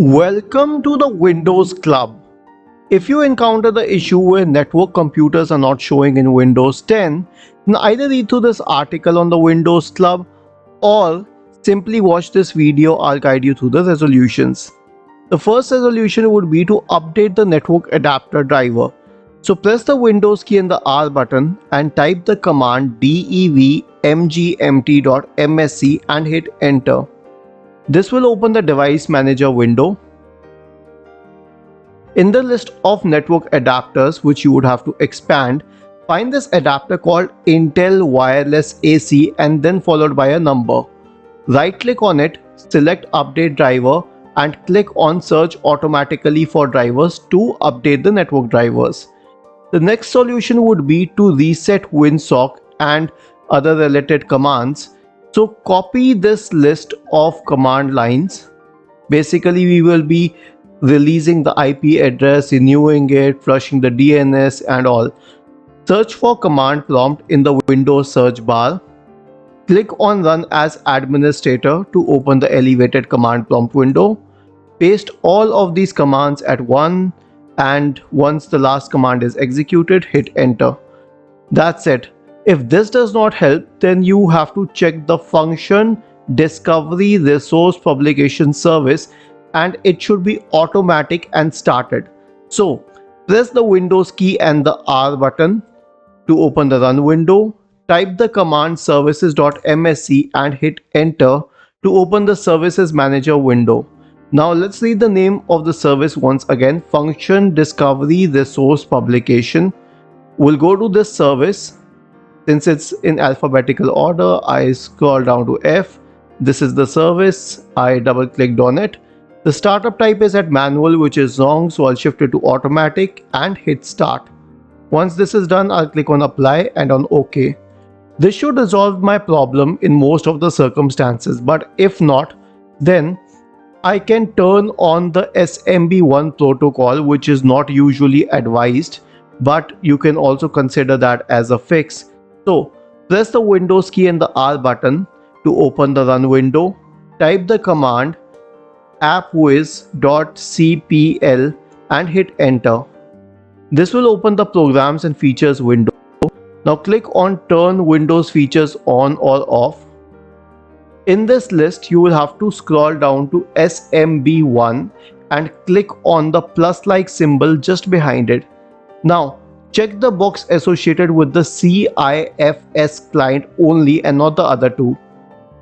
Welcome to the Windows Club. If you encounter the issue where network computers are not showing in Windows 10, then either read through this article on the Windows Club or simply watch this video. I'll guide you through the resolutions. The first resolution would be to update the network adapter driver. So press the Windows key and the R button and type the command dev-mgmt.msc and hit enter. This will open the device manager window. In the list of network adapters which you would have to expand, find this adapter called Intel Wireless AC and then followed by a number. Right click on it, select update driver and click on search automatically for drivers to update the network drivers. The next solution would be to reset WinSock and other related commands. So copy this list of command lines. Basically we will be releasing the IP address, renewing it, flushing the DNS and all. Search for command prompt in the Windows search bar. Click on run as administrator to open the elevated command prompt window. Paste all of these commands at one and once the last command is executed, hit enter. That's it. If this does not help, then you have to check the function discovery resource publication service and it should be automatic and started. So press the Windows key and the R button to open the run window. Type the command services.msc and hit enter to open the services manager window. Now let's read the name of the service once again, function discovery resource publication. We'll go to this service. Since it's in alphabetical order, I scroll down to F. This is the service. I double clicked on it. The startup type is at manual, which is wrong, so I'll shift it to automatic and hit start. Once this is done, I'll click on apply and on OK. This should resolve my problem in most of the circumstances, but if not, then I can turn on the SMB1 protocol, which is not usually advised, but you can also consider that as a fix. So press the Windows key and the R button to open the run window. Type the command appwiz.cpl and hit enter. This will open the programs and features window. Now click on turn Windows features on or off. In this list, you will have to scroll down to SMB1 and click on the plus like symbol just behind it. Now check the box associated with the CIFS client only and not the other two.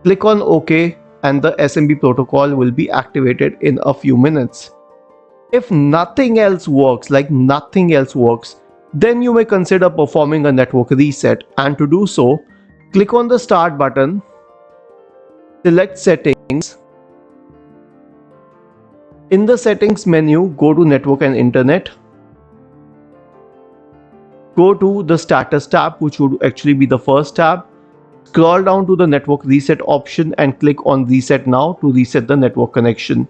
Click on OK and the SMB protocol will be activated in a few minutes. If nothing else works, then you may consider performing a network reset, and to do so, click on the start button, select settings. In the settings menu, go to network and internet. Go to the status tab, which would actually be the first tab. Scroll down to the network reset option and click on reset now to reset the network connection.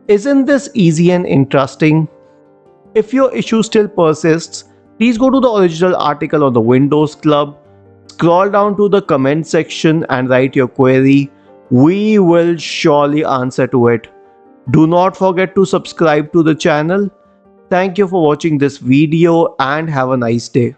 Isn't this easy and interesting? If your issue still persists, please go to the original article on the Windows Club. Scroll down to the comment section and write your query. We will surely answer to it. Do not forget to subscribe to the channel. Thank you for watching this video and have a nice day.